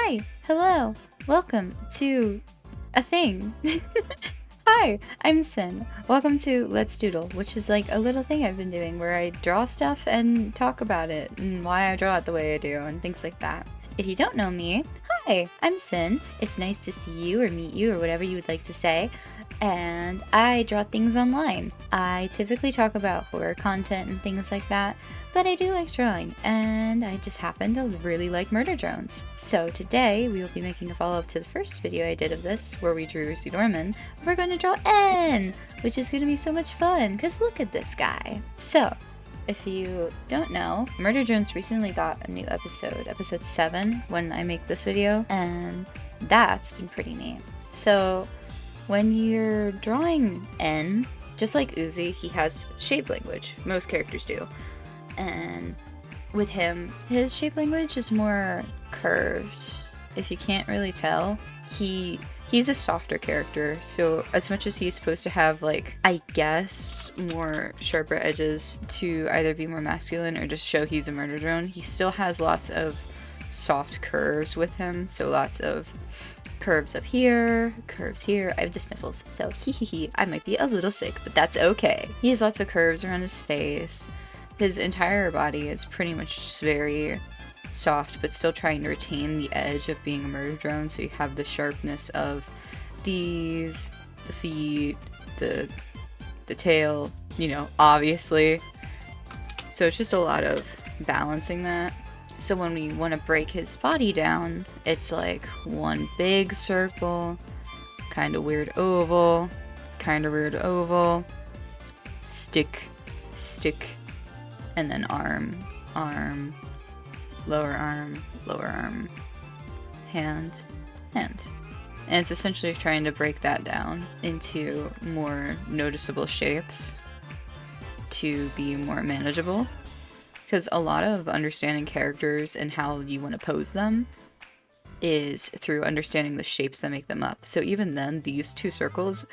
Hi, hello, welcome to a thing. Hi, I'm Synn. Welcome to Let's Doodle, which is like a little thing I've been doing where I draw stuff and talk about it and why I draw it the way I do and things like that. If you don't know me, hi, I'm Synn. It's nice to see you or meet you or whatever you would like to say. And I draw things online. I typically talk about horror content and things like that, but I do like drawing, and I just happen to really like murder drones. So today we will be making a follow-up to the first video I did of this, where we drew Norman. We're going to draw N, which is going to be so much fun, because look at this guy. So, if you don't know, Murder Drones recently got a new episode 7, when I make this video, and that's been pretty neat. So, when you're drawing N, just like Uzi, he has shape language. Most characters do. And with him, his shape language is more curved. If you can't really tell, he's a softer character. So as much as he's supposed to have, like, I guess, more sharper edges to either be more masculine or just show he's a murder drone, he still has lots of soft curves with him. So lots of curves up here, curves here. I have the sniffles, so I might be a little sick, but that's okay. He has lots of curves around his face. His entire body is pretty much just very soft, but still trying to retain the edge of being a murder drone, so you have the sharpness of these, the feet, the tail, you know, obviously. So it's just a lot of balancing that. So when we want to break his body down, it's like one big circle, kind of weird oval, stick, and then arm, lower arm, hand. And it's essentially trying to break that down into more noticeable shapes to be more manageable. Because a lot of understanding characters and how you want to pose them is through understanding the shapes that make them up. So even then, these two circles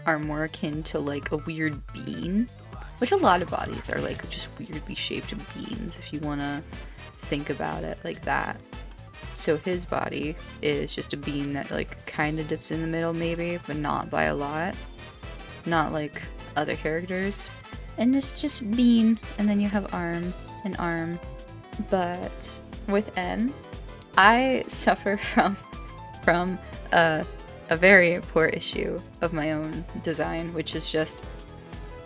are more akin to like a weird bean, which a lot of bodies are like just weirdly shaped beans if you want to think about it like that. So his body is just a bean that like kind of dips in the middle maybe, but not by a lot. Not like other characters. And it's just bean, and then you have arm. An arm. But with N, I suffer from a very poor issue of my own design, which is just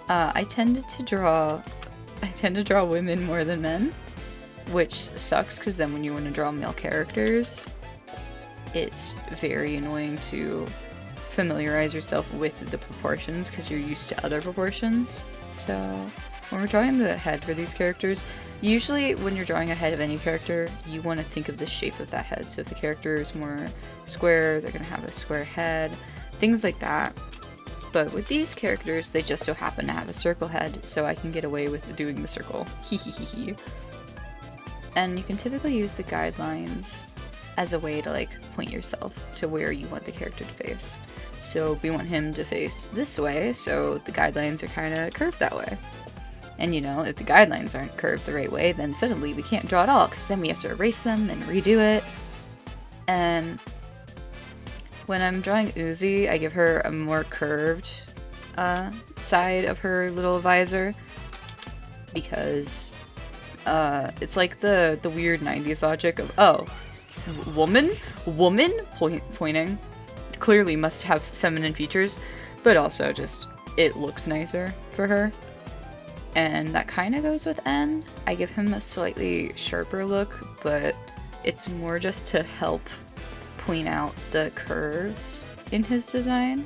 I tend to draw women more than men, which sucks because then when you want to draw male characters, it's very annoying to familiarize yourself with the proportions because you're used to other proportions. So when we're drawing the head for these characters, usually when you're drawing a head of any character, you want to think of the shape of that head. So if the character is more square, they're going to have a square head, things like that. But with these characters, they just so happen to have a circle head, so I can get away with doing the circle. And you can typically use the guidelines as a way to like point yourself to where you want the character to face. So we want him to face this way, so the guidelines are kind of curved that way. And you know, if the guidelines aren't curved the right way, then suddenly we can't draw at all, because then we have to erase them and redo it. And when I'm drawing Uzi, I give her a more curved side of her little visor, because it's like the weird 90s logic of, oh, woman, pointing, clearly must have feminine features, but also just it looks nicer for her. And that kind of goes with N. I give him a slightly sharper look, but it's more just to help point out the curves in his design.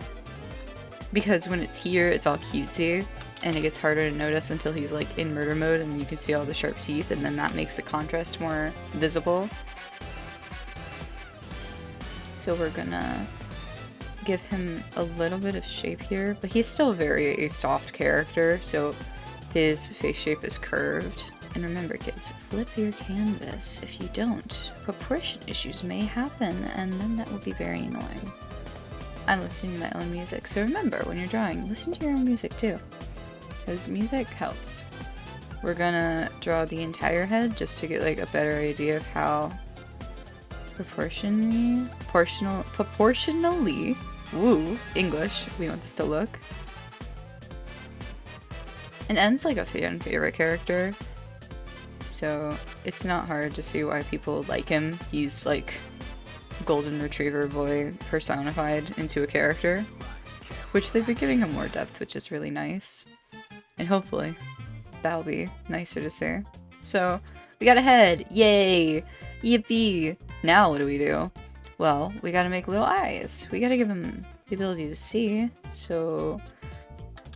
Because when it's here, it's all cutesy, and it gets harder to notice until he's like in murder mode and you can see all the sharp teeth, and then that makes the contrast more visible. So we're gonna give him a little bit of shape here, but he's still a soft character, so his face shape is curved. And remember, kids, flip your canvas. If you don't, proportion issues may happen, and then that will be very annoying. I'm listening to my own music, so remember, when you're drawing, listen to your own music too, because music helps. We're gonna draw the entire head just to get like a better idea of how proportionally, woo, English, we want this to look. And N's like a fan favorite character, so it's not hard to see why people like him. He's like golden retriever boy personified into a character, which they've been giving him more depth, which is really nice. And hopefully that'll be nicer to see. So we got a head, yay, yippee. Now what do we do? Well, we gotta make little eyes. We gotta give him the ability to see. So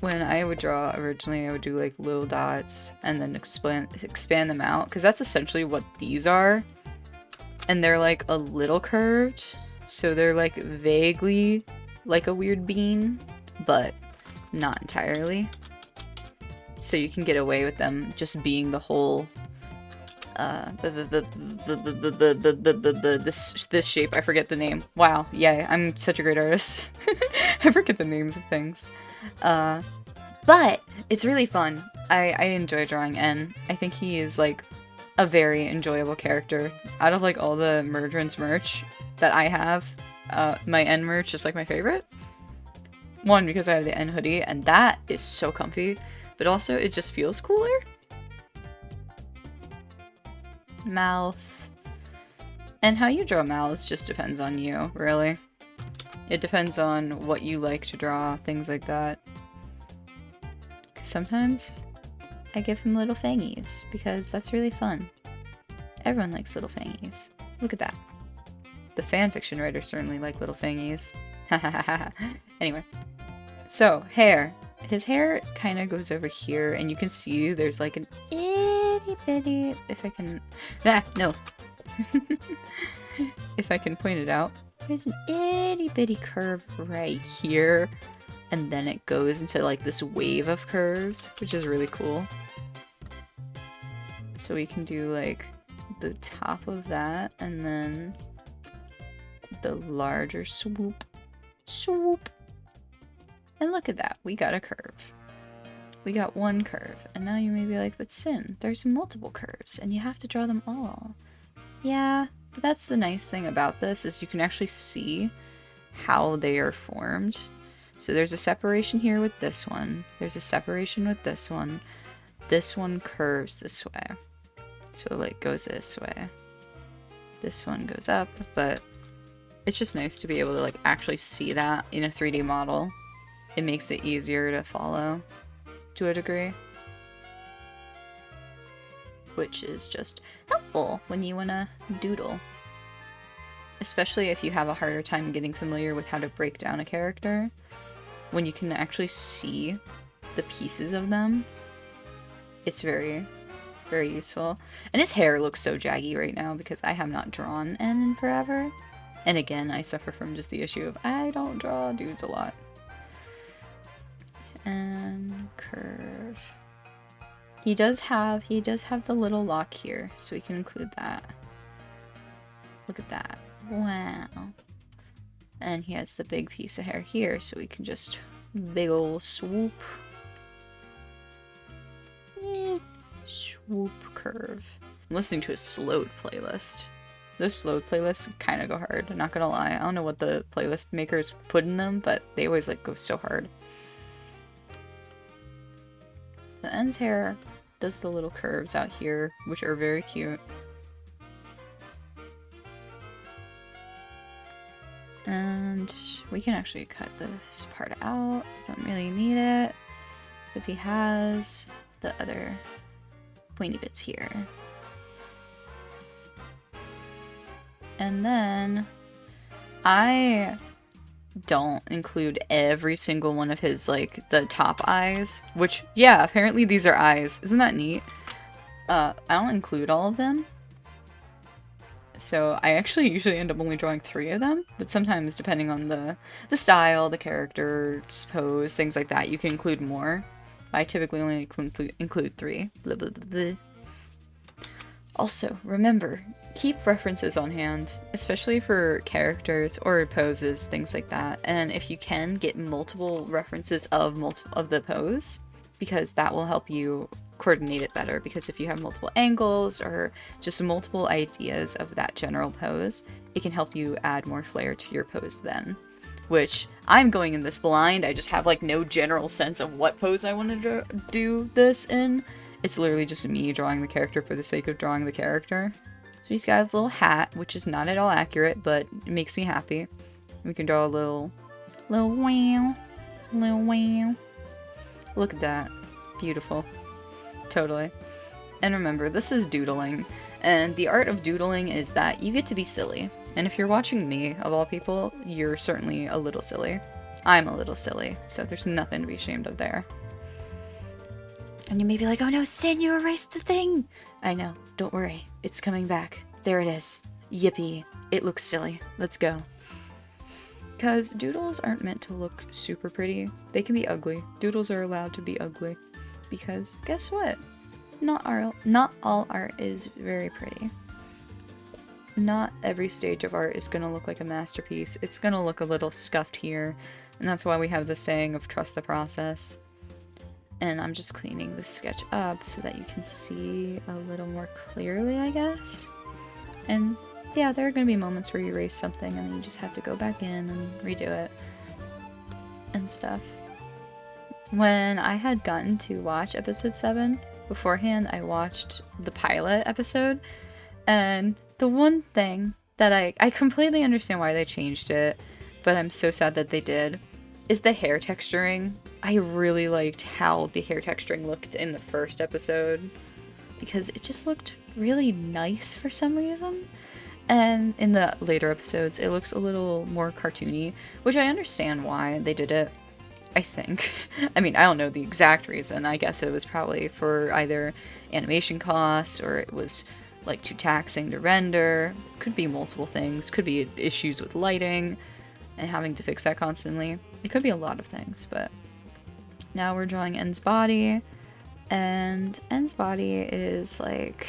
when I would draw originally, I would do like little dots and then expand them out, because that's essentially what these are. And they're like a little curved, so they're like vaguely like a weird bean, but not entirely. So you can get away with them just being the whole this shape. I forget the name. Wow, yay, I'm such a great artist. I forget the names of things. But it's really fun. I enjoy drawing N. I think he is like a very enjoyable character. Out of like all the Murderance merch that I have, my N merch is like my favorite. One, because I have the N hoodie, and that is so comfy, but also it just feels cooler. Mouth. And how you draw mouths just depends on you, really. It depends on what you like to draw, things like that. Sometimes I give him little fangies, because that's really fun. Everyone likes little fangies. Look at that. The fanfiction writers certainly like little fangies. Anyway. So, hair. His hair kind of goes over here, and you can see there's like an itty bitty, if I can... no. If I can point it out. There's an itty bitty curve right here. And then it goes into like this wave of curves, which is really cool. So we can do like the top of that, and then the larger swoop. Swoop. And look at that, we got a curve. We got one curve, and now you may be like, but Synn, there's multiple curves, and you have to draw them all. Yeah, but that's the nice thing about this, is you can actually see how they are formed. So there's a separation here with this one. There's a separation with this one. This one curves this way. So it like goes this way. This one goes up, but it's just nice to be able to like actually see that in a 3D model. It makes it easier to follow to a degree. Which is just helpful when you want to doodle. Especially if you have a harder time getting familiar with how to break down a character. When you can actually see the pieces of them, it's very, very useful. And his hair looks so jaggy right now because I have not drawn N in forever. And again, I suffer from just the issue of I don't draw dudes a lot. And curve. He does have the little lock here, so we can include that. Look at that. Wow. And he has the big piece of hair here, so we can just big ol' swoop. Swoop curve. I'm listening to a slowed playlist. Those slowed playlists kind of go hard, I'm not gonna lie. I don't know what the playlist makers put in them, but they always like go so hard. The N's hair does the little curves out here, which are very cute. And we can actually cut this part out. Don't really need it because he has the other pointy bits here. And then I don't include every single one of his, like, the top eyes, which, yeah, apparently these are eyes. Isn't that neat? I don't include all of them. So I actually usually end up only drawing 3 of them, but sometimes depending on the style, the character's pose, things like that, you can include more. I typically only include 3. Blah, blah, blah, blah. Also, remember, keep references on hand, especially for characters or poses, things like that. And if you can, get multiple references of the pose, because that will help you coordinate it better, because if you have multiple angles or just multiple ideas of that general pose, it can help you add more flair to your pose then. Which, I'm going in this blind, I just have like no general sense of what pose I wanted to do this in. It's literally just me drawing the character for the sake of drawing the character. So he's got his little hat, which is not at all accurate, but it makes me happy. We can draw a little wow, little wow. Look at that. Beautiful. Totally. And remember, this is doodling, and the art of doodling is that you get to be silly. And if you're watching me, of all people, you're certainly a little silly. I'm a little silly, so there's nothing to be ashamed of there. And you may be like, oh no, Synn, you erased the thing! I know, don't worry, it's coming back. There it is. Yippee. It looks silly. Let's go. Because doodles aren't meant to look super pretty. They can be ugly. Doodles are allowed to be ugly. Because, guess what? Not all art is very pretty. Not every stage of art is gonna look like a masterpiece. It's gonna look a little scuffed here. And that's why we have the saying of trust the process. And I'm just cleaning this sketch up so that you can see a little more clearly, I guess. And yeah, there are going to be moments where you erase something and then you just have to go back in and redo it and stuff. When I had gotten to watch episode 7, beforehand I watched the pilot episode, and the one thing that I completely understand why they changed it, but I'm so sad that they did, is the hair texturing. I really liked how the hair texturing looked in the first episode, because it just looked really nice for some reason. And in the later episodes, it looks a little more cartoony, which I understand why they did it, I think. I mean, I don't know the exact reason. I guess it was probably for either animation costs, or it was like too taxing to render. Could be multiple things. Could be issues with lighting and having to fix that constantly. It could be a lot of things, but now we're drawing N's body, and N's body is like,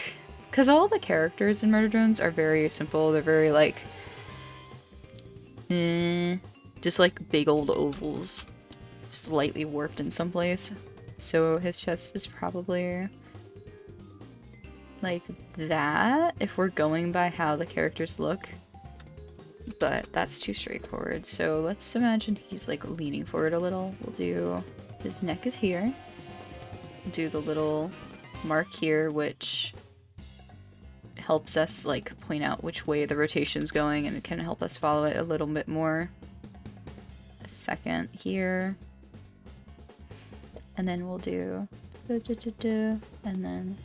because all the characters in Murder Drones are very simple. They're very like, just like big old ovals, slightly warped in some place. So his chest is probably like that if we're going by how the characters look. But that's too straightforward. So let's imagine he's like leaning forward a little. We'll do, his neck is here. Do the little mark here, which helps us like point out which way the rotation's going, and it can help us follow it a little bit more. A second here. And then we'll do and then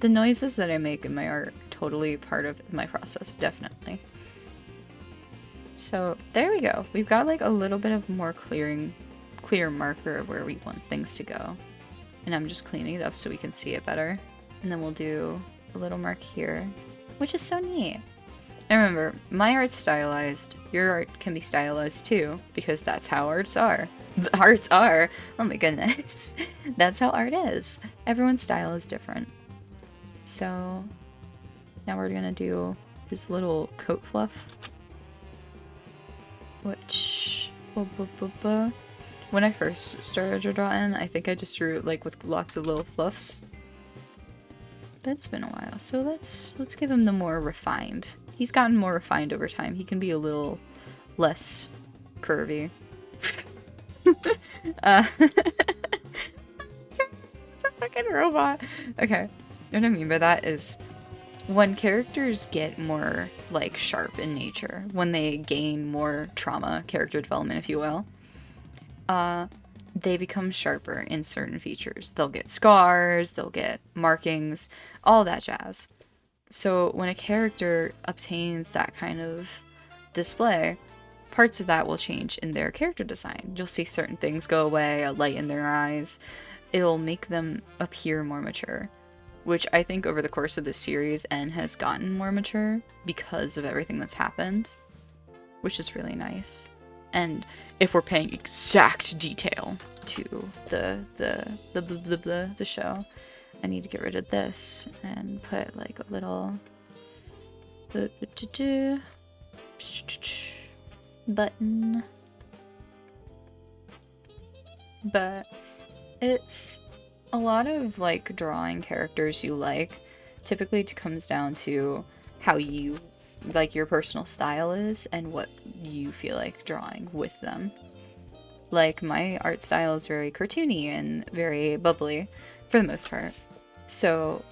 the noises that I make in my art, totally part of my process, definitely. So there we go. We've got like a little bit of more clear marker of where we want things to go. And I'm just cleaning it up so we can see it better. And then we'll do a little mark here, which is so neat. And remember, my art's stylized. Your art can be stylized too, because that's how arts are. The arts are. Oh my goodness. That's how art is. Everyone's style is different. So now we're gonna do his little coat fluff, which when I first started to draw in, I think I just drew it like with lots of little fluffs. But it's been a while, so let's give him the more refined. He's gotten more refined over time. He can be a little less curvy. It's a fucking robot. Okay, what I mean by that is when characters get more like sharp in nature, when they gain more trauma, character development, if you will, they become sharper in certain features. They'll get scars, they'll get markings, all that jazz. So when a character obtains that kind of display, parts of that will change in their character design. You'll see certain things go away, a light in their eyes. It'll make them appear more mature, which I think over the course of this series, N has gotten more mature because of everything that's happened, which is really nice. And if we're paying exact detail to the show, I need to get rid of this and put like a little button. But It's a lot of like drawing characters you like. Typically it comes down to how you like your personal style is and what you feel like drawing with them. Like my art style is very cartoony and very bubbly for the most part. So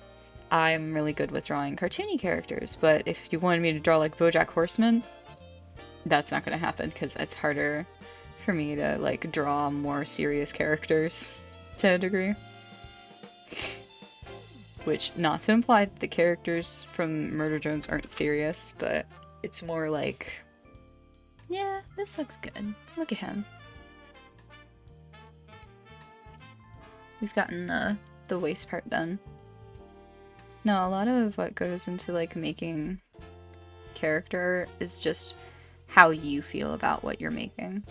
I'm really good with drawing cartoony characters, but if you wanted me to draw like BoJack Horseman, that's not going to happen because it's harder for me to like draw more serious characters to a degree. Which, not to imply that the characters from Murder Drones aren't serious, but it's more like, yeah, this looks good. Look at him. We've gotten the waist part done. No, a lot of what goes into like making character is just how you feel about what you're making.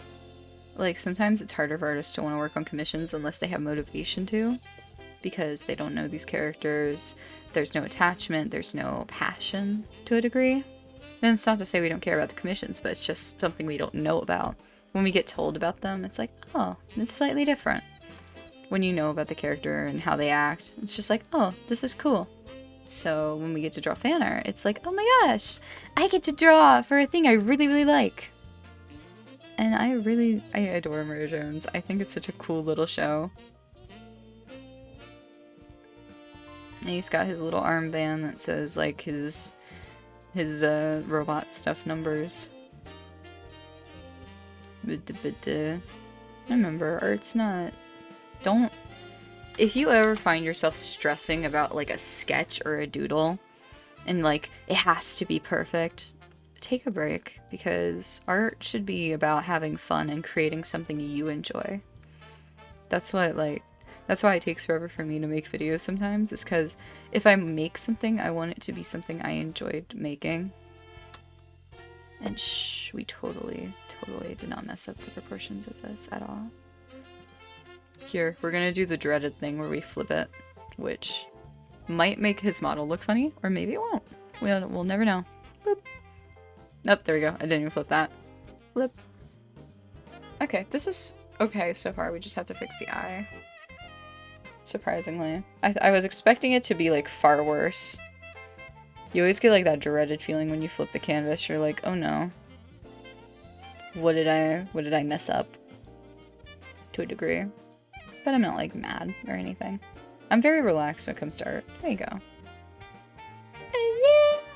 Like sometimes it's harder for artists to want to work on commissions unless they have motivation to, because they don't know these characters, there's no attachment, there's no passion to a degree. And it's not to say we don't care about the commissions, but it's just something we don't know about. When we get told about them, it's like, oh, it's slightly different. When you know about the character and how they act, it's just like, oh, this is cool. So when we get to draw fan art, it's like, oh my gosh, I get to draw for a thing I really, really like. And I adore Murder Jones. I think it's such a cool little show. And he's got his little armband that says like his robot stuff numbers. But remember, art's not. Don't. If you ever find yourself stressing about like a sketch or a doodle, and like it has to be perfect, take a break, because art should be about having fun and creating something you enjoy. That's why it takes forever for me to make videos sometimes, is because if I make something, I want it to be something I enjoyed making. And we totally did not mess up the proportions of this at all. Here, we're gonna do the dreaded thing where we flip it, which might make his model look funny, or maybe it won't. We'll never know. Boop. Nope, there we go. I didn't even flip that. Flip. Okay, this is okay so far. We just have to fix the eye. Surprisingly. I was expecting it to be, like, far worse. You always get, like, that dreaded feeling when you flip the canvas. You're like, oh no. What did I mess up? To a degree. But I'm not, like, mad or anything. I'm very relaxed when it comes to art. There you go.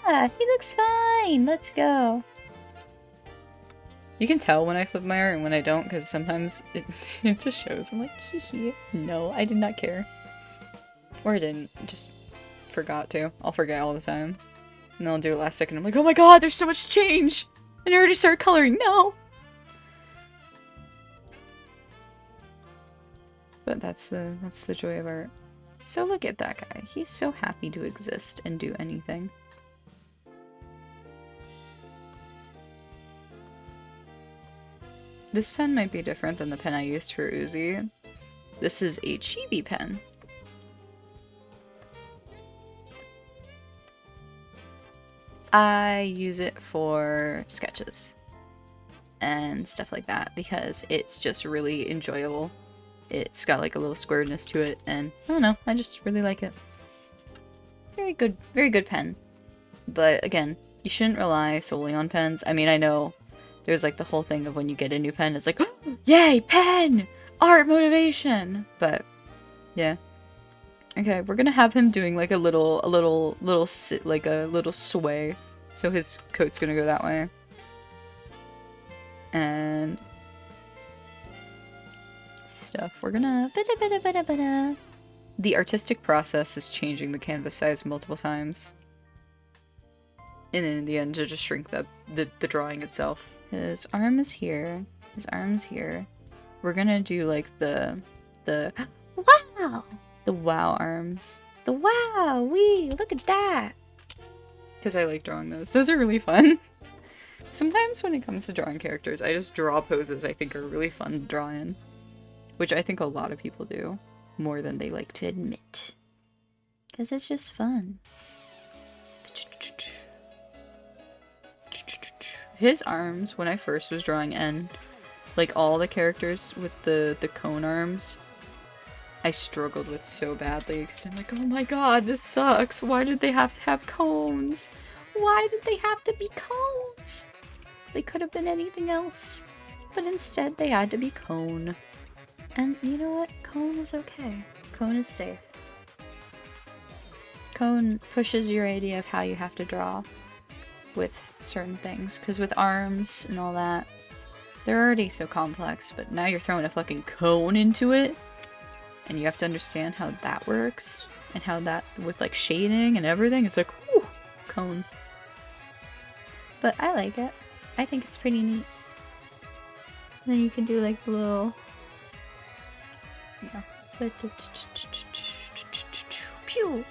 Yeah! He looks fine! Let's go! You can tell when I flip my art and when I don't, because sometimes it just shows. I'm like, hee. No, I did not care. Or I didn't. Just forgot to. I'll forget all the time. And then I'll do it last second. I'm like, oh my god, there's so much change! And I already started coloring. No! But that's the joy of art. So look at that guy. He's so happy to exist and do anything. This pen might be different than the pen I used for Uzi. This is a chibi pen. I use it for sketches and stuff like that because it's just really enjoyable. It's got like a little squareness to it, and I don't know, I just really like it. Very good pen. But again, you shouldn't rely solely on pens. I mean, I know there's like the whole thing of when you get a new pen, it's like, oh, yay, pen! Art motivation! But, yeah. Okay, we're gonna have him doing like a little sway. So his coat's gonna go that way. And stuff. We're gonna The artistic process is changing the canvas size multiple times. And then in the end to just shrink the drawing itself. His arm is here. His arm's here. We're gonna do like the wow! The wow arms. The wow! Wee! Look at that! Because I like drawing those. Those are really fun. Sometimes when it comes to drawing characters, I just draw poses I think are really fun to draw in. Which I think a lot of people do. More than they like to admit. Because it's just fun. His arms, when I first was drawing N, like all the characters with the cone arms, I struggled with so badly because I'm like, oh my god, this sucks. Why did they have to have cones? Why did they have to be cones? They could have been anything else, but instead they had to be cone. And you know what? Cone is okay. Cone is safe. Cone pushes your idea of how you have to draw with certain things, because with arms and all that, they're already so complex, but now you're throwing a fucking cone into it, and you have to understand how that works, and how that, with like shading and everything, it's like, whew, cone. But I like it. I think it's pretty neat. And then you can do like the little... Yeah. Pew!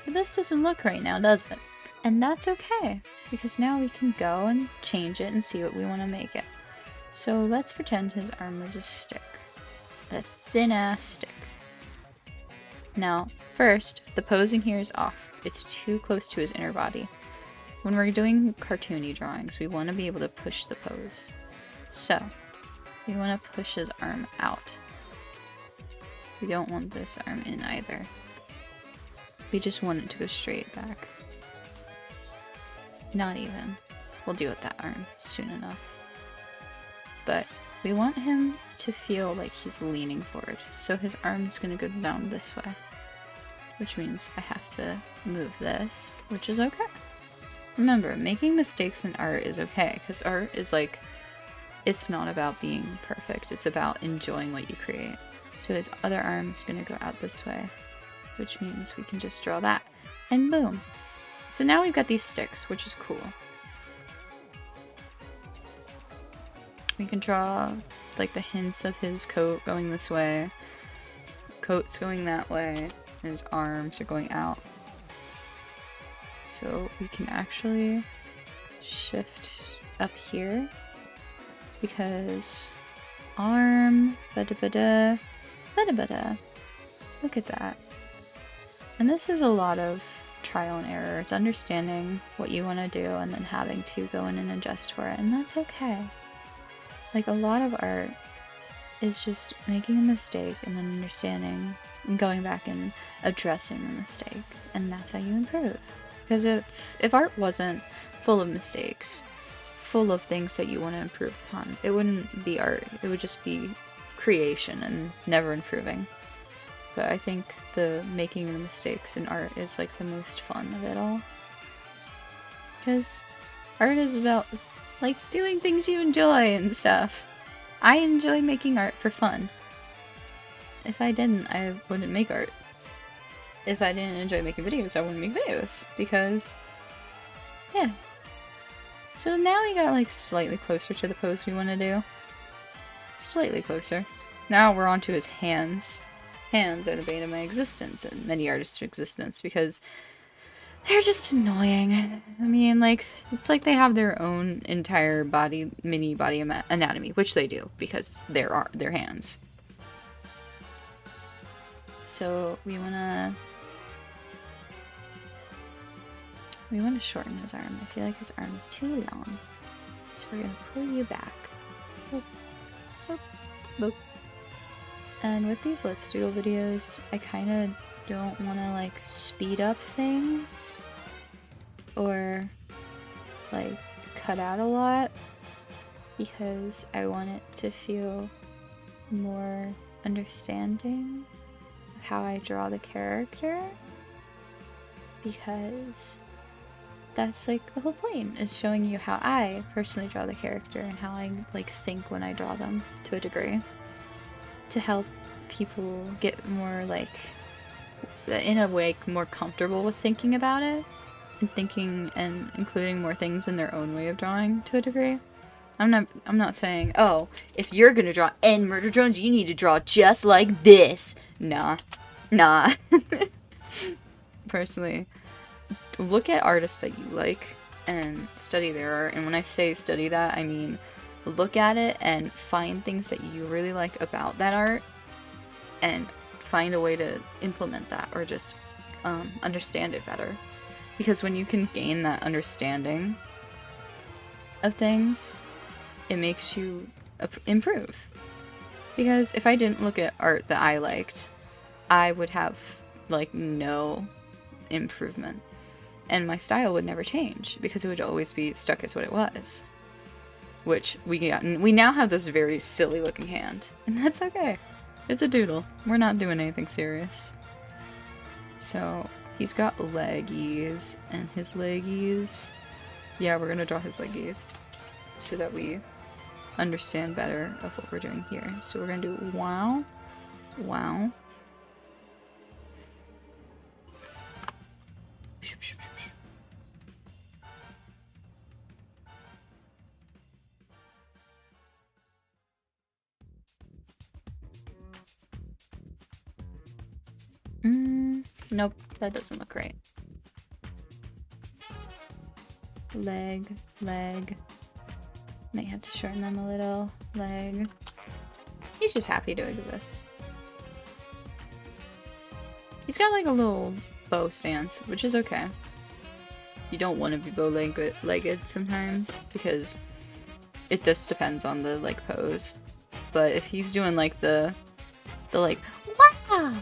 But this doesn't look right now, does it? And that's okay, because now we can go and change it and see what we want to make it. So let's pretend his arm is a stick. A thin-ass stick. Now, first, the posing here is off. It's too close to his inner body. When we're doing cartoony drawings, we want to be able to push the pose. So, we want to push his arm out. We don't want this arm in either. We just want it to go straight back. Not even. We'll deal with that arm soon enough. But we want him to feel like he's leaning forward. So his arm's gonna go down this way. Which means I have to move this, which is okay. Remember, making mistakes in art is okay, because art is like, it's not about being perfect, it's about enjoying what you create. So his other arm is gonna go out this way, which means we can just draw that, and boom. So now we've got these sticks, which is cool. We can draw like the hints of his coat going this way, coat's going that way, and his arms are going out. So we can actually shift up here, because arm, bada-bada, bada-bada. Look at that. And this is a lot of trial and error. It's understanding what you want to do and then having to go in and adjust for it, and that's okay. Like, a lot of art is just making a mistake and then understanding and going back and addressing the mistake, and that's how you improve. Because if art wasn't full of mistakes, full of things that you want to improve upon, it wouldn't be art. It would just be creation and never improving. But I think the making the mistakes in art is like the most fun of it all. Because art is about like doing things you enjoy and stuff. I enjoy making art for fun. If I didn't, I wouldn't make art. If I didn't enjoy making videos, I wouldn't make videos. Because, yeah. So now we got like slightly closer to the pose we want to do. Slightly closer. Now we're on to his hands. Hands are the bane of my existence and many artists' existence, because they're just annoying. I mean, like, it's like they have their own entire body, mini body anatomy, which they do, because they're their hands. So we wanna shorten his arm. I feel like his arm is too long. So we're gonna pull you back. Boop, boop, boop. And with these Let's Doodle videos, I kind of don't want to like speed up things or like cut out a lot, because I want it to feel more understanding of how I draw the character, because that's like the whole point, is showing you how I personally draw the character and how I like think when I draw them to a degree, to help people get more like, in a way, more comfortable with thinking about it and thinking and including more things in their own way of drawing to a degree. I'm not saying, oh, if you're gonna draw N murder drones, you need to draw just like this. Nah. Personally, look at artists that you like and study their art. And when I say study that, I mean look at it and find things that you really like about that art and find a way to implement that, or just understand it better. Because when you can gain that understanding of things, it makes you improve. Because if I didn't look at art that I liked, I would have, like, no improvement. And my style would never change, because it would always be stuck as what it was. Which we now have this very silly looking hand, and that's okay. It's a doodle. We're not doing anything serious. So he's got leggies, and his leggies, yeah, we're gonna draw his leggies so that we understand better of what we're doing here. So we're gonna do wow, wow. Nope, that doesn't look right. Leg, leg. Might have to shorten them a little. Leg. He's just happy to exist. He's got like a little bow stance, which is okay. You don't want to be bow-legged sometimes, because it just depends on the like pose. But if he's doing like the like, wow!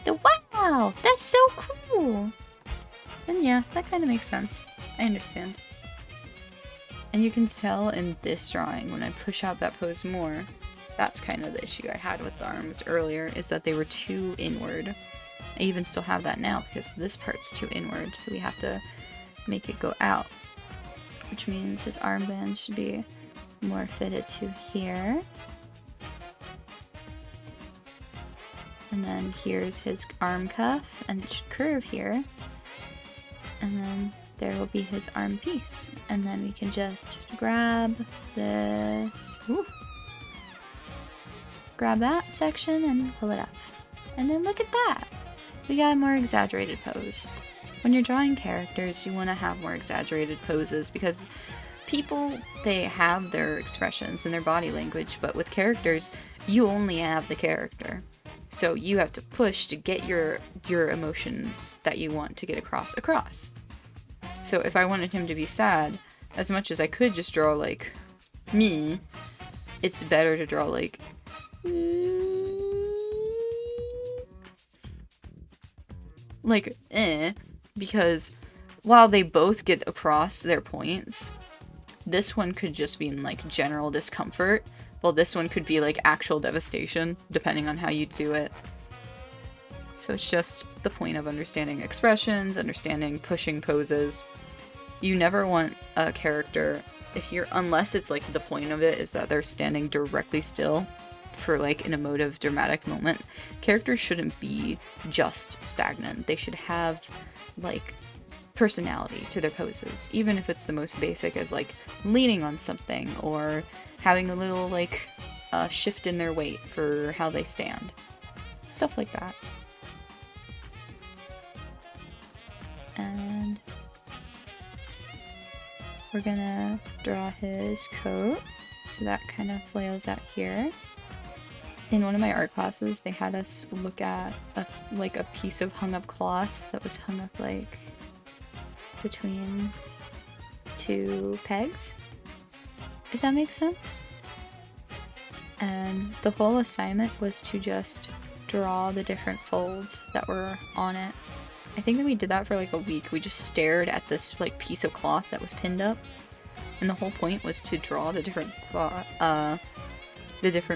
The wow! That's so cool! Then yeah, that kind of makes sense. I understand. And you can tell in this drawing, when I push out that pose more, that's kind of the issue I had with the arms earlier, is that they were too inward. I even still have that now, because this part's too inward, so we have to make it go out. Which means his armband should be more fitted to here. And then here's his arm cuff, and it should curve here. And then there will be his arm piece. And then we can just grab this. Ooh. Grab that section and pull it up. And then look at that! We got a more exaggerated pose. When you're drawing characters, you want to have more exaggerated poses, because people, they have their expressions and their body language, but with characters, you only have the character. So you have to push to get your emotions that you want to get across. So if I wanted him to be sad, as much as I could just draw like me, it's better to draw like because while they both get across their points, this one could just be in like general discomfort, while this one could be like actual devastation, depending on how you do it. So it's just the point of understanding expressions, understanding pushing poses. You never want a character, unless it's like the point of it is that they're standing directly still for like an emotive, dramatic moment. Characters shouldn't be just stagnant. They should have like personality to their poses, even if it's the most basic as like leaning on something or having a little like shift in their weight for how they stand. Stuff like that. And we're gonna draw his coat, so that kind of flails out here. In one of my art classes, they had us look at a piece of hung up cloth that was hung up like between two pegs, if that makes sense. And the whole assignment was to just draw the different folds that were on it. I think that we did that for like a week. We just stared at this like piece of cloth that was pinned up, and the whole point was to draw the different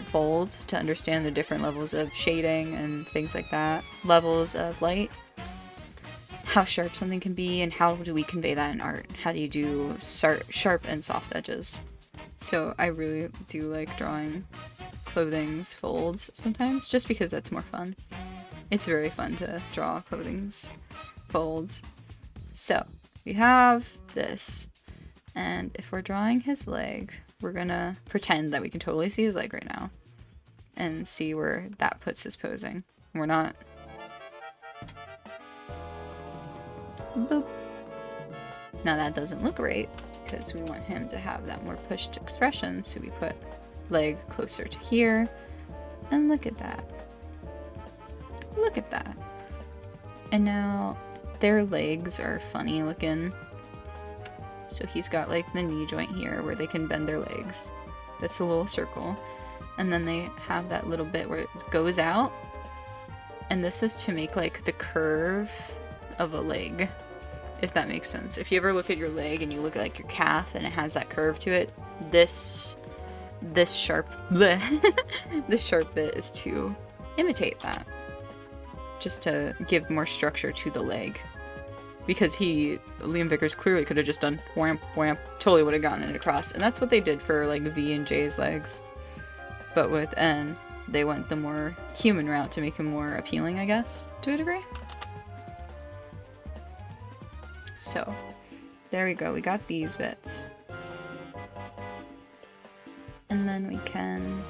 folds to understand the different levels of shading and things like that, levels of light, how sharp something can be, and how do we convey that in art? How do you do sharp and soft edges? So I really do like drawing clothing's folds sometimes, just because that's more fun. It's very fun to draw clothing's folds. So we have this, and if we're drawing his leg, we're gonna pretend that we can totally see his leg right now and see where that puts his posing. We're not. Boop. Now that doesn't look right, because we want him to have that more pushed expression, so we put leg closer to here, and look at that. Look at that. And now their legs are funny looking. So he's got like the knee joint here where they can bend their legs. That's a little circle. And then they have that little bit where it goes out. And this is to make like the curve of a leg, if that makes sense. If you ever look at your leg and you look at like your calf and it has that curve to it, this sharp this sharp bit is to imitate that. Just to give more structure to the leg. Because Liam Vickers clearly could have just done whamp whamp, totally would have gotten it across. And that's what they did for like V and J's legs. But with N, they went the more human route to make him more appealing, I guess, to a degree. So, there we go, we got these bits. And then we can...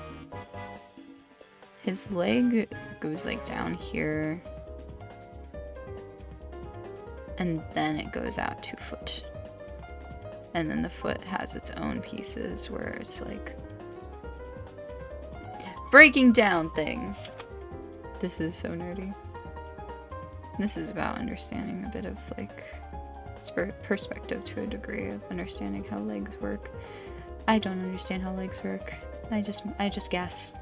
His leg goes like down here. And then it goes out to foot. And then the foot has its own pieces where it's like... breaking down things! This is so nerdy. This is about understanding a bit of like... perspective to a degree of understanding how legs work. I don't understand how legs work. I just guess.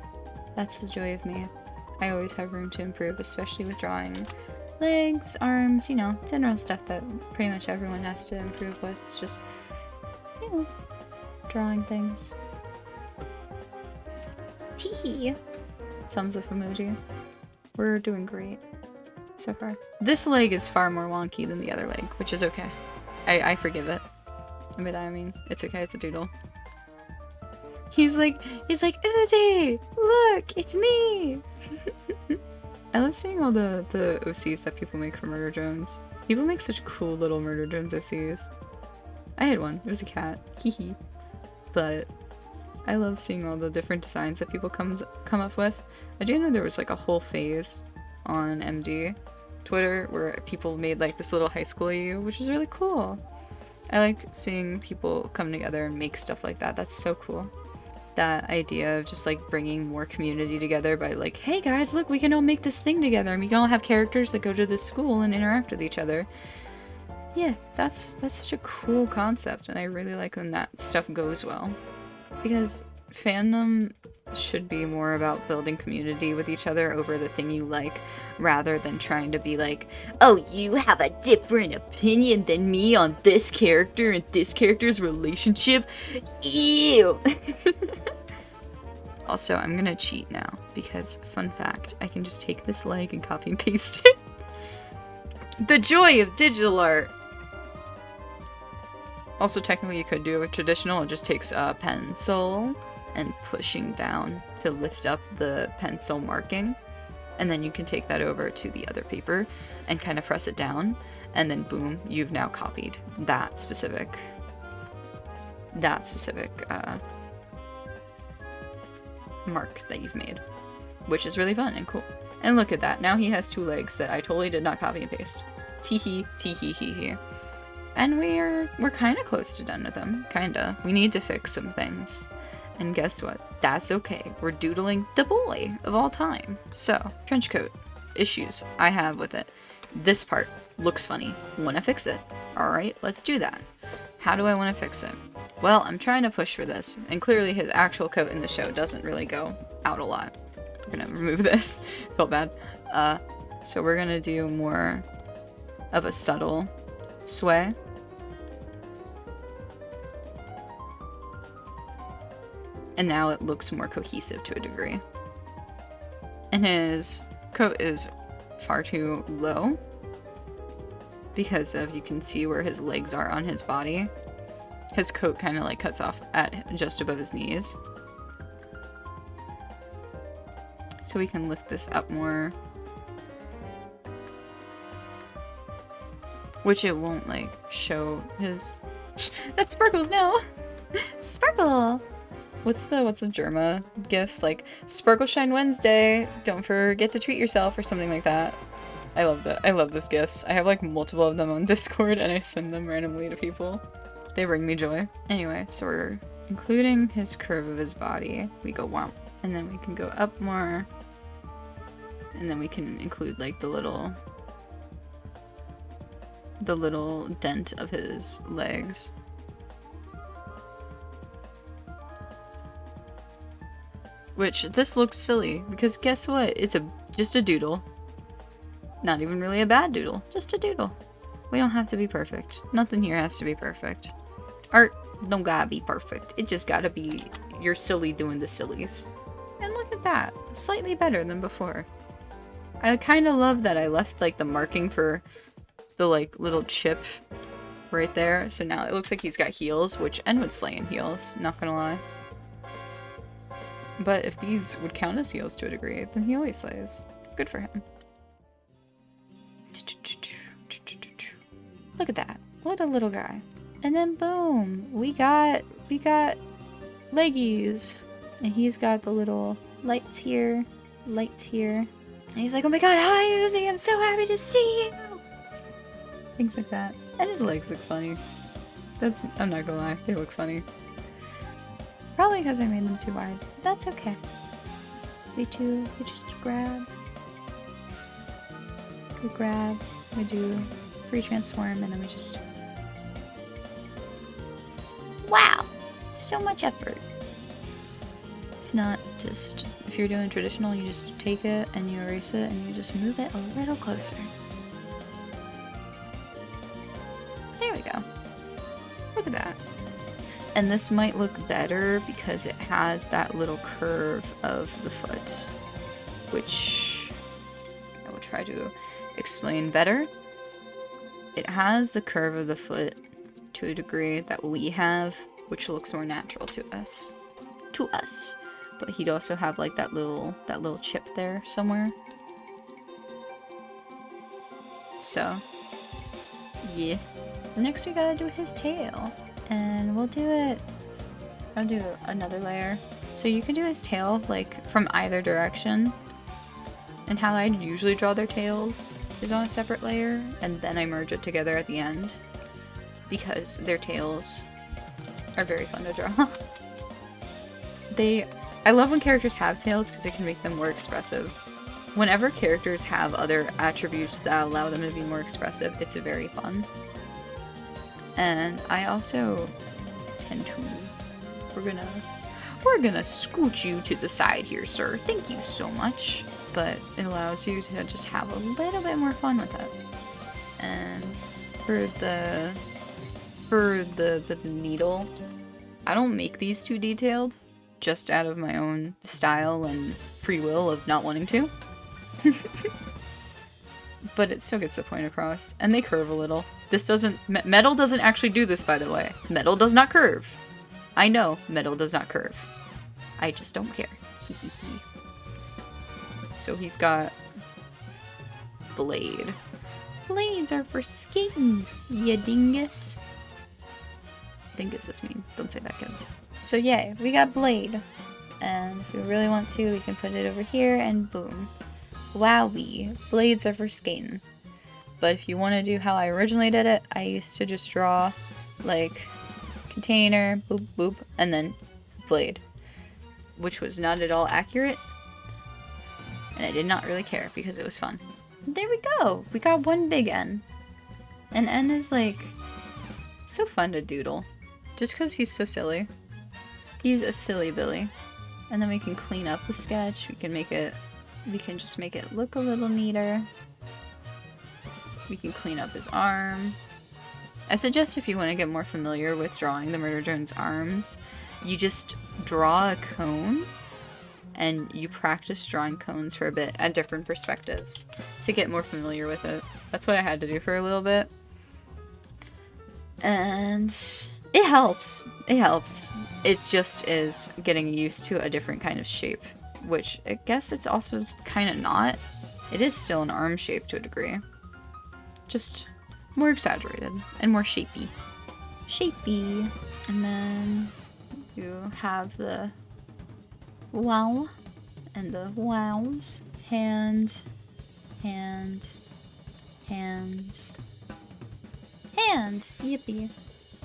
That's the joy of me. I always have room to improve, especially with drawing legs, arms, you know, general stuff that pretty much everyone has to improve with. It's just, you know, drawing things. Teehee! Thumbs up emoji. We're doing great so far. This leg is far more wonky than the other leg, which is okay. I forgive it. And by that I mean, it's okay, it's a doodle. He's like, Uzi! Look, it's me! I love seeing all the OCs that people make for Murder Drones. People make such cool little Murder Drones OCs. I had one, it was a cat, hee. But I love seeing all the different designs that people come up with. I do know there was like a whole phase on MD Twitter where people made like this little high school you, which is really cool. I like seeing people come together and make stuff like that. That's so cool. That idea of just like bringing more community together by like, hey guys, look, we can all make this thing together and we can all have characters that go to this school and interact with each other. Yeah, that's such a cool concept, and I really like when that stuff goes well. Because fandom should be more about building community with each other over the thing you like, rather than trying to be like, oh, you have a different opinion than me on this character and this character's relationship? Ew! Also, I'm gonna cheat now, because, fun fact, I can just take this leg and copy and paste it. The joy of digital art! Also, technically you could do it with traditional. It just takes a pencil and pushing down to lift up the pencil marking. And then you can take that over to the other paper and kind of press it down. And then boom, you've now copied that specific mark that you've made. Which is really fun and cool. And look at that, now he has two legs that I totally did not copy and paste. Teehee, teehee, hee hee. And we're kind of close to done with them. Kinda. We need to fix some things. And guess what? That's okay. We're doodling the boy of all time. So, trench coat. Issues I have with it. This part looks funny. Wanna fix it. Alright, let's do that. How do I want to fix it? Well, I'm trying to push for this. And clearly his actual coat in the show doesn't really go out a lot. We're gonna remove this. Felt bad. So we're gonna do more of a subtle sway. And now it looks more cohesive to a degree. And his coat is far too low because of, you can see where his legs are on his body. His coat kind of like cuts off at just above his knees. So we can lift this up more. Which it won't like show his... That sparkles now! Sparkle! What's the Germa gif? Like, Sparkle Shine Wednesday, don't forget to treat yourself, or something like that. I love that. I love those gifs. I have like multiple of them on Discord and I send them randomly to people. They bring me joy. Anyway, so we're including his curve of his body. We go womp. And then we can go up more. And then we can include like the little dent of his legs. Which, this looks silly, because guess what? It's just a doodle. Not even really a bad doodle, just a doodle. We don't have to be perfect. Nothing here has to be perfect. Art don't gotta be perfect. It just gotta be you're silly doing the sillies. And look at that. Slightly better than before. I kind of love that I left like the marking for the like little chip right there. So now it looks like he's got heels, which N would slay in heels, not gonna lie. But if these would count as heels to a degree, then he always slays. Good for him. Look at that. What a little guy. And then boom, we got leggies. And he's got the little lights here, And he's like, oh my god, hi Uzi, I'm so happy to see you! Things like that. And his legs look funny. I'm not gonna lie, they look funny. Probably because I made them too wide. That's okay. We just grab. We do free transform, and then we just... Wow! So much effort. If not, if you're doing traditional, you just take it and you erase it and you just move it a little closer. There we go. Look at that. And this might look better because it has that little curve of the foot, which I will try to explain better. It has the curve of the foot to a degree that we have, which looks more natural to us. But he'd also have like that little chip there somewhere. So, yeah. Next we gotta do his tail. And we'll do it... I'll do another layer. So you can do his tail, like, from either direction. And how I usually draw their tails is on a separate layer, and then I merge it together at the end. Because their tails are very fun to draw. I love when characters have tails because it can make them more expressive. Whenever characters have other attributes that allow them to be more expressive, it's very fun. And I also tend to... We're gonna scoot you to the side here, sir. Thank you so much. But it allows you to just have a little bit more fun with it. And for the needle, I don't make these too detailed, just out of my own style and free will of not wanting to. But it still gets the point across. And they curve a little. This doesn't... Metal doesn't actually do this, by the way. Metal does not curve. I know, metal does not curve. I just don't care. Hehehe. So he's got... Blade. Blades are for skating, ya dingus. Dingus is mean. Don't say that, kids. So yay, we got blade. And if we really want to, we can put it over here and boom. Wowee. Blades are for skating. But if you want to do how I originally did it, I used to just draw, like, container, boop, boop, and then blade. Which was not at all accurate. And I did not really care because it was fun. There we go! We got one big N. And N is, like, so fun to doodle. Just because he's so silly. He's a silly Billy. And then we can clean up the sketch. We can just make it look a little neater. We can clean up his arm. I suggest if you want to get more familiar with drawing the Murder Drone's arms, you just draw a cone and you practice drawing cones for a bit at different perspectives to get more familiar with it. That's what I had to do for a little bit. And it helps. It helps. It just is getting used to a different kind of shape, which I guess it's also kind of not. It is still an arm shape to a degree. Just more exaggerated and more shapey. Shapey. And then you have the wow and the wows. Hand, hands, hand. Yippee.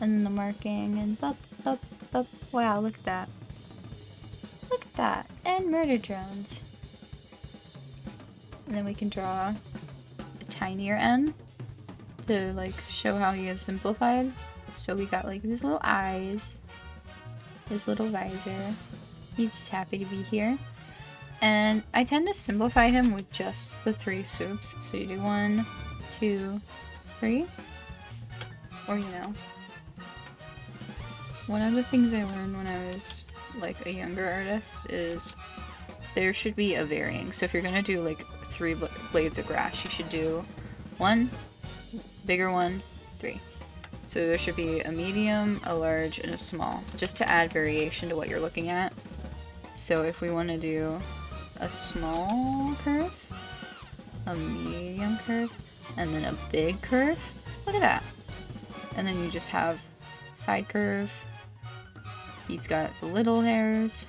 And then the marking and bup, bup, bup. Wow, look at that. Look at that. And murder drones. And then we can draw a tinier N to like show how he is simplified. So we got like these little eyes, his little visor, He's just happy to be here. And I tend to simplify him with just the 3 swoops. So you do 1, 2, 3. Or, you know. One of the things I learned when I was like a younger artist is there should be a varying. So if you're gonna do like 3 blades of grass, you should do 1, bigger 1, 3. So there should be a medium, a large, and a small, just to add variation to what you're looking at. So if we want to do a small curve, a medium curve, and then a big curve, look at that. And then you just have side curve. He's got the little hairs.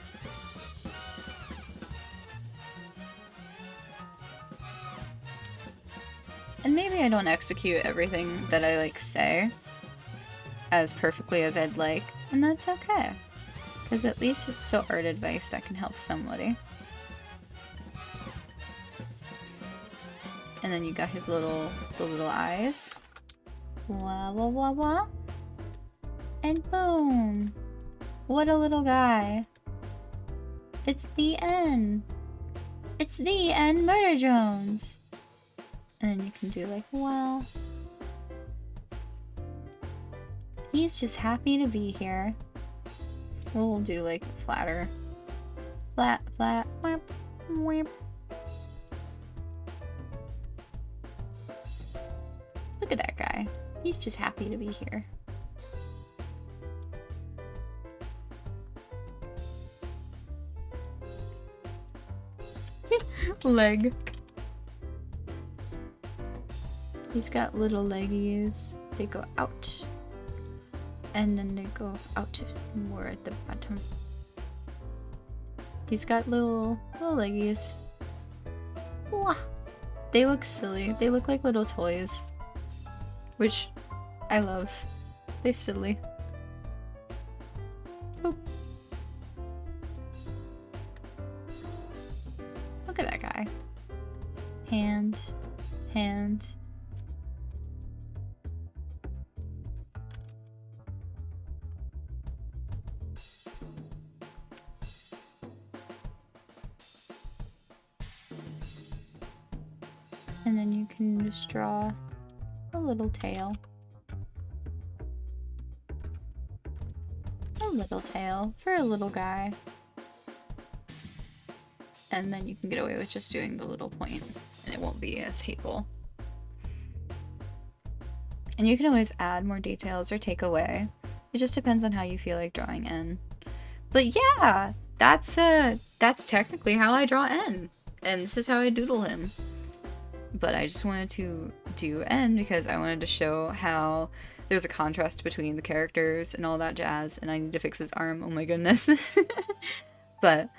And maybe I don't execute everything that I like say as perfectly as I'd like, and that's okay. Because at least it's still art advice that can help somebody. And then you got his the little eyes. Wah wah wah wah. And boom! What a little guy. It's the N. It's the N Murder Jones. And then you can do like, wow. He's just happy to be here. We'll do like flatter. Flat, flat, whip, whip. Look at that guy. He's just happy to be here. Leg. He's got little leggies. They go out. And then they go out more at the bottom. He's got little leggies. Wah. They look silly. They look like little toys. Which I love. They're silly. Boop. Look at that guy. Hands. Hands. And then you can just draw a little tail. A little tail for a little guy. And then you can get away with just doing the little point, and it won't be as hateful. And you can always add more details or take away. It just depends on how you feel like drawing N. But yeah, that's technically how I draw N. And this is how I doodle him. But I just wanted to do N because I wanted to show how there's a contrast between the characters and all that jazz, and I need to fix his arm, oh my goodness. But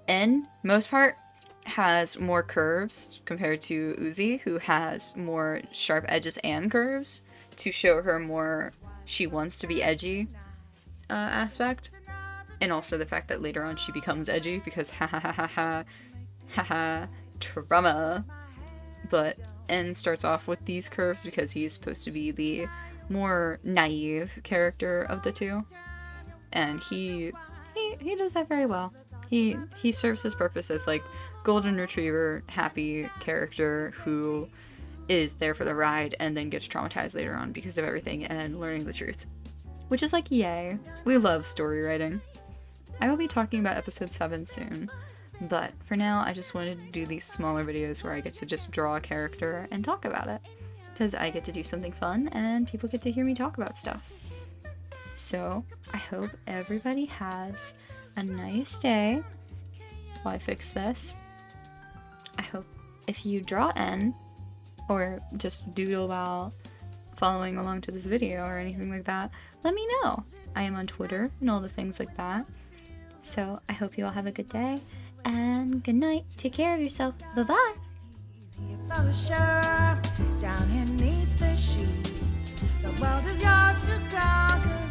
N, most part, has more curves compared to Uzi, who has more sharp edges and curves to show her more she wants to be edgy aspect. And also the fact that later on she becomes edgy because ha ha ha ha ha ha ha trauma. But N starts off with these curves because he's supposed to be the more naive character of the two. And he does that very well. He serves his purpose as like golden retriever happy character who is there for the ride and then gets traumatized later on because of everything and learning the truth. Which is like, yay. We love story writing. I will be talking about episode 7 soon. But for now, I just wanted to do these smaller videos where I get to just draw a character and talk about it. Because I get to do something fun and people get to hear me talk about stuff. So, I hope everybody has a nice day while I fix this. I hope if you draw N, or just doodle while following along to this video or anything like that, let me know. I am on Twitter and all the things like that. So, I hope you all have a good day. And good night. Take care of yourself. Bye-bye. Down beneath the sheets, the world is yours to conquer.